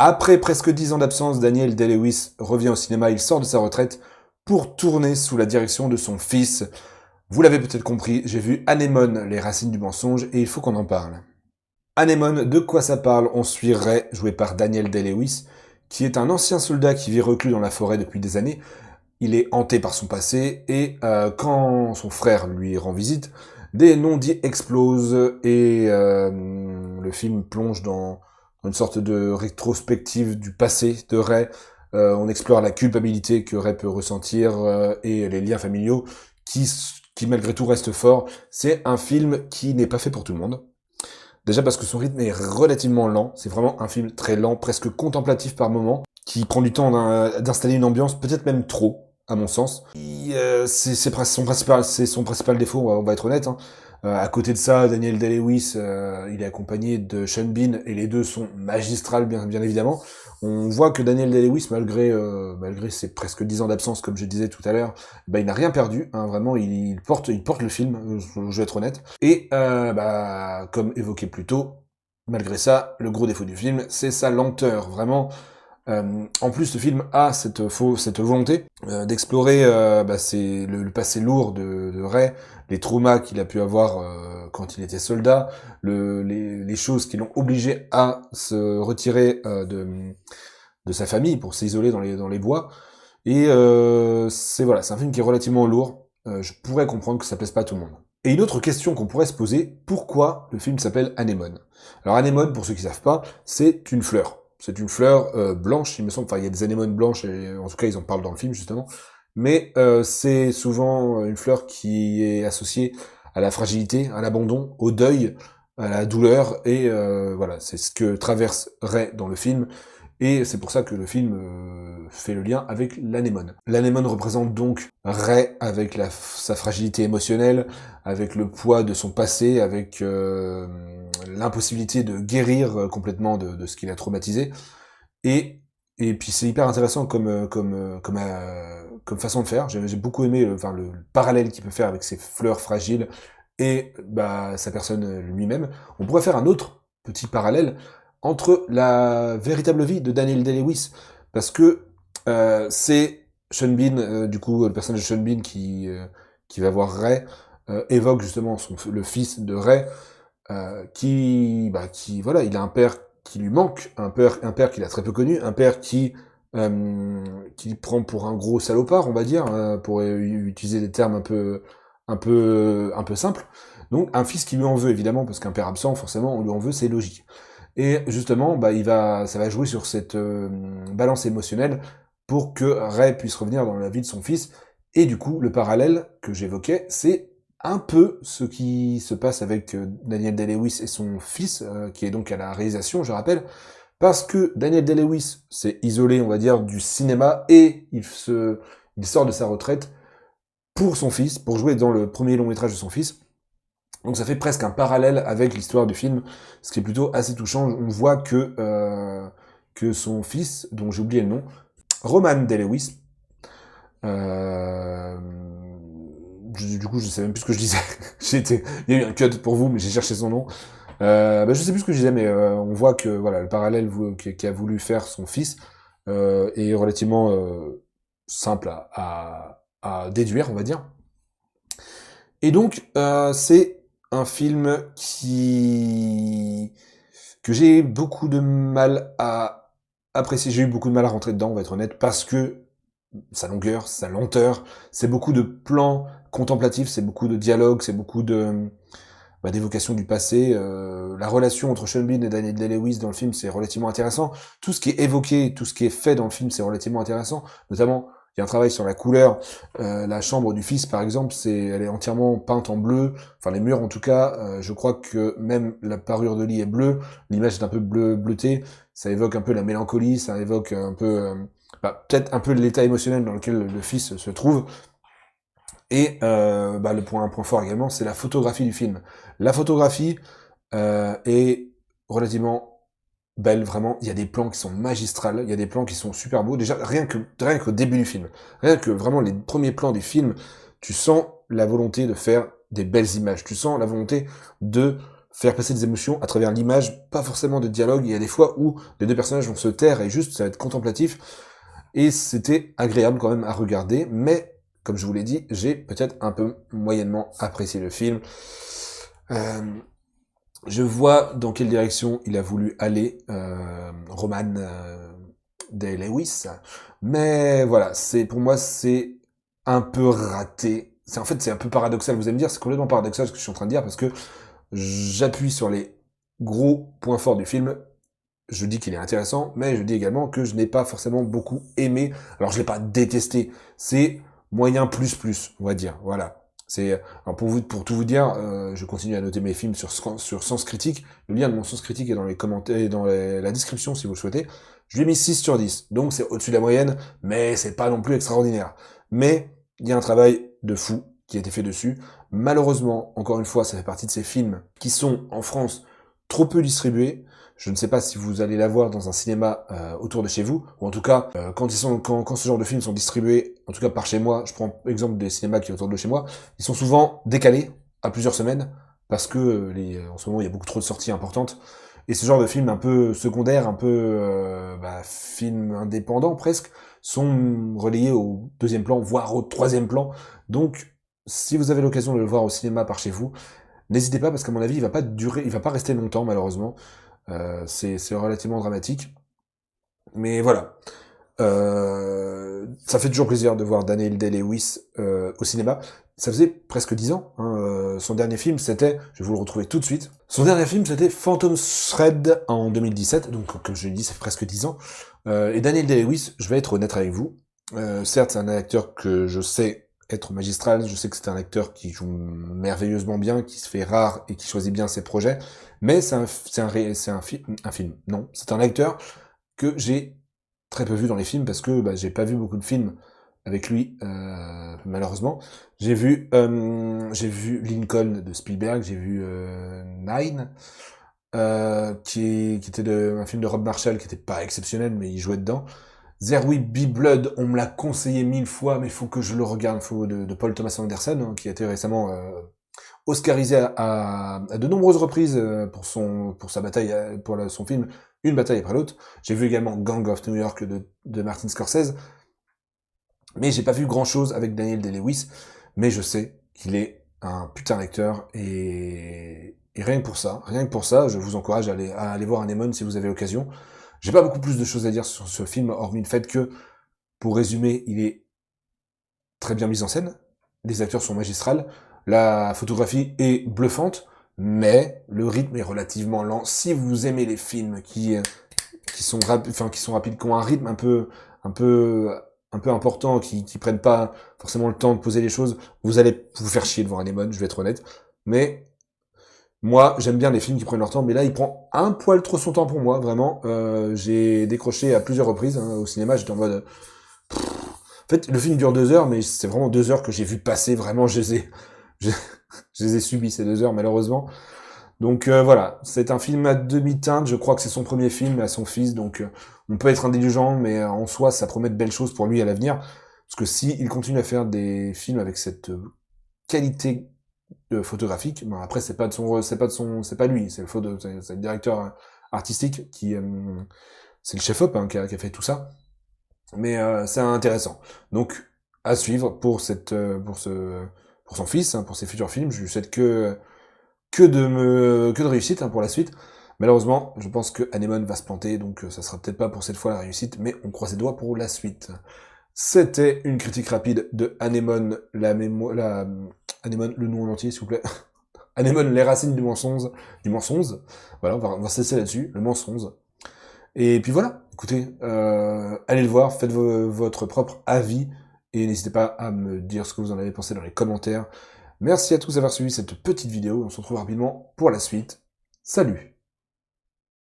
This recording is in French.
Après presque 10 ans d'absence, Daniel Day-Lewis revient au cinéma, il sort de sa retraite pour tourner sous la direction de son fils. Vous l'avez peut-être compris, j'ai vu Anémone, les racines du mensonge, et il faut qu'on en parle. Anémone, de quoi ça parle? On suit Ray, joué par Daniel Day-Lewis, qui est un ancien soldat qui vit reclus dans la forêt depuis des années. Il est hanté par son passé, et quand son frère lui rend visite, des non-dits explosent, et le film plonge dans une sorte de rétrospective du passé de Ray. On explore la culpabilité que Ray peut ressentir, et les liens familiaux qui malgré tout restent forts. C'est un film qui n'est pas fait pour tout le monde. Déjà parce que son rythme est relativement lent, c'est vraiment un film très lent, presque contemplatif par moment, qui prend du temps d'installer une ambiance, peut-être même trop, à mon sens. C'est son principal défaut, on va être honnête. Hein. À côté de ça, Daniel Day-Lewis, il est accompagné de Sean Bean, et les deux sont magistrales, bien évidemment. On voit que Daniel Day-Lewis, malgré ses presque 10 ans d'absence, comme je disais tout à l'heure, il n'a rien perdu. Hein, vraiment, il porte le film, je vais être honnête. Et comme évoqué plus tôt, malgré ça, le gros défaut du film, c'est sa lenteur. Vraiment, en plus, le film a cette volonté d'explorer c'est le passé lourd de Ray, les traumas qu'il a pu avoir quand il était soldat, les choses qui l'ont obligé à se retirer de sa famille pour s'isoler dans les bois. Et c'est un film qui est relativement lourd. Je pourrais comprendre que ça plaise pas à tout le monde. Et une autre question qu'on pourrait se poser, pourquoi le film s'appelle Anémone? Alors Anémone, pour ceux qui savent pas, c'est une fleur. C'est une fleur blanche, il me semble. Enfin, il y a des anémones blanches, et en tout cas, ils en parlent dans le film, justement. Mais c'est souvent une fleur qui est associée à la fragilité, à l'abandon, au deuil, à la douleur, et c'est ce que traverse Ray dans le film. Et c'est pour ça que le film fait le lien avec l'anémone. L'anémone représente donc Ray avec sa fragilité émotionnelle, avec le poids de son passé, avec l'impossibilité de guérir complètement de ce qu'il a traumatisé. Et puis c'est hyper intéressant comme façon de faire. J'ai beaucoup aimé le parallèle qu'il peut faire avec ses fleurs fragiles et sa personne lui-même. On pourrait faire un autre petit parallèle entre la véritable vie de Daniel Day-Lewis, parce que c'est Sean Bean, du coup le personnage de Sean Bean qui va voir Ray, évoque justement le fils de Ray, qui il a un père qui lui manque, un père qu'il a très peu connu, un père qui prend pour un gros salopard, on va dire, pour utiliser des termes un peu simples. Donc un fils qui lui en veut évidemment, parce qu'un père absent, forcément, on lui en veut, c'est logique. Et justement, ça va jouer sur cette balance émotionnelle pour que Ray puisse revenir dans la vie de son fils. Et du coup, le parallèle que j'évoquais, c'est un peu ce qui se passe avec Daniel Day-Lewis et son fils, qui est donc à la réalisation, je rappelle, parce que Daniel Day-Lewis s'est isolé, on va dire, du cinéma, et il sort de sa retraite pour son fils, pour jouer dans le premier long métrage de son fils. Donc ça fait presque un parallèle avec l'histoire du film, ce qui est plutôt assez touchant. On voit que son fils, dont j'ai oublié le nom, Roman Day-Lewis, du coup je sais même plus ce que je disais. Il y a eu un cut pour vous, mais j'ai cherché son nom. Je sais plus ce que je disais, mais on voit que le parallèle qu'a voulu faire son fils est relativement simple à déduire, on va dire. Et donc c'est un film que j'ai beaucoup de mal à apprécier. J'ai eu beaucoup de mal à rentrer dedans, on va être honnête, parce que sa longueur, sa lenteur, c'est beaucoup de plans contemplatifs, c'est beaucoup de dialogues, c'est beaucoup d'évocation du passé. La relation entre Sean Bean et Daniel Day-Lewis dans le film, c'est relativement intéressant. Tout ce qui est évoqué, tout ce qui est fait dans le film, c'est relativement intéressant. Notamment, il y a un travail sur la couleur. La chambre du fils, par exemple, elle est entièrement peinte en bleu. Enfin, les murs, en tout cas. Je crois que même la parure de lit est bleue. L'image est un peu bleutée. Ça évoque un peu la mélancolie. Ça évoque un peu, peut-être un peu l'état émotionnel dans lequel le fils se trouve. Et un point fort également, c'est la photographie du film. La photographie est relativement belle, vraiment. Il y a des plans qui sont magistrales, il y a des plans qui sont super beaux. Déjà, rien qu'au début du film, rien que vraiment les premiers plans du film, tu sens la volonté de faire des belles images. Tu sens la volonté de faire passer des émotions à travers l'image, pas forcément de dialogue. Il y a des fois où les deux personnages vont se taire et juste ça va être contemplatif. Et c'était agréable quand même à regarder, mais comme je vous l'ai dit, j'ai peut-être un peu moyennement apprécié le film. Je vois dans quelle direction il a voulu aller, Roman Day Lewis, mais voilà, pour moi c'est un peu raté. En fait c'est un peu paradoxal, vous allez me dire, c'est complètement paradoxal ce que je suis en train de dire, parce que j'appuie sur les gros points forts du film. Je dis qu'il est intéressant, mais je dis également que je n'ai pas forcément beaucoup aimé. Alors je l'ai pas détesté, c'est moyen plus, on va dire. Voilà. Alors pour tout vous dire, je continue à noter mes films sur Sens Critique. Le lien de mon Sens Critique est dans les commentaires, et dans la description si vous le souhaitez. Je lui ai mis 6 sur 10, donc c'est au-dessus de la moyenne, mais c'est pas non plus extraordinaire. Mais il y a un travail de fou qui a été fait dessus. Malheureusement, encore une fois, ça fait partie de ces films qui sont en France trop peu distribués. Je ne sais pas si vous allez la voir dans un cinéma autour de chez vous, ou en tout cas, quand ce genre de films sont distribués, en tout cas par chez moi, je prends l'exemple des cinémas qui sont autour de chez moi, ils sont souvent décalés à plusieurs semaines, parce que en ce moment, il y a beaucoup trop de sorties importantes, et ce genre de films un peu secondaires, un peu films indépendants presque, sont relayés au deuxième plan, voire au troisième plan. Donc, si vous avez l'occasion de le voir au cinéma par chez vous, n'hésitez pas, parce qu'à mon avis, il va pas rester longtemps, malheureusement. C'est relativement dramatique. Mais voilà. Ça fait toujours plaisir de voir Daniel Day-Lewis au cinéma. Ça faisait presque 10 ans. Hein. Son dernier film, c'était, je vais vous le retrouver tout de suite, son dernier film, c'était Phantom Thread en 2017, donc comme je l'ai dit, c'est presque 10 ans. Et Daniel Day-Lewis, je vais être honnête avec vous, certes, c'est un acteur que je sais être magistral, je sais que c'est un acteur qui joue merveilleusement bien, qui se fait rare et qui choisit bien ses projets, mais c'est un film, non, c'est un acteur que j'ai très peu vu dans les films, parce que j'ai pas vu beaucoup de films avec lui, malheureusement. J'ai vu Lincoln de Spielberg, j'ai vu Nine, qui était un film de Rob Marshall qui était pas exceptionnel, mais il jouait dedans. There Will Be Blood, on me l'a conseillé 1000 fois, mais il faut que je le regarde, de Paul Thomas Anderson, hein, qui a été récemment oscarisé à de nombreuses reprises pour sa bataille, son film Une bataille après l'autre. J'ai vu également Gang of New York de Martin Scorsese, mais j'ai pas vu grand chose avec Daniel Day-Lewis, mais je sais qu'il est un putain d'acteur, et rien que pour ça, je vous encourage à aller voir Anémone si vous avez l'occasion. J'ai pas beaucoup plus de choses à dire sur ce film, hormis le fait que, pour résumer, il est très bien mis en scène, les acteurs sont magistrales, la photographie est bluffante, mais le rythme est relativement lent. Si vous aimez les films qui sont rapides, qui ont un rythme un peu important, qui prennent pas forcément le temps de poser les choses, vous allez vous faire chier devant Anémone, je vais être honnête. Mais moi, j'aime bien les films qui prennent leur temps, mais là, il prend un poil trop son temps pour moi, vraiment. J'ai décroché à plusieurs reprises au cinéma, j'étais en mode... En fait, le film dure 2 heures, mais c'est vraiment 2 heures que j'ai vu passer, vraiment, je les ai subis, ces 2 heures, malheureusement. Donc voilà, c'est un film à demi-teinte, je crois que c'est son premier film à son fils, donc on peut être indulgent, mais en soi, ça promet de belles choses pour lui à l'avenir, parce que si il continue à faire des films avec cette qualité photographique, après c'est pas lui, c'est le directeur artistique c'est le chef-op qui a fait tout ça, mais c'est intéressant. Donc à suivre pour son fils, hein, pour ses futurs films. Je lui souhaite que de réussite, hein, pour la suite. Malheureusement, je pense que Anémone va se planter, donc ça sera peut-être pas pour cette fois la réussite, mais on croise les doigts pour la suite. C'était une critique rapide de Anémone, Anémone, le nom en entier, s'il vous plaît. Anémone, les racines du mensonge. Voilà, on va se laisser là-dessus, le mensonge. Et puis voilà, écoutez, allez le voir, faites votre propre avis, et n'hésitez pas à me dire ce que vous en avez pensé dans les commentaires. Merci à tous d'avoir suivi cette petite vidéo, on se retrouve rapidement pour la suite. Salut!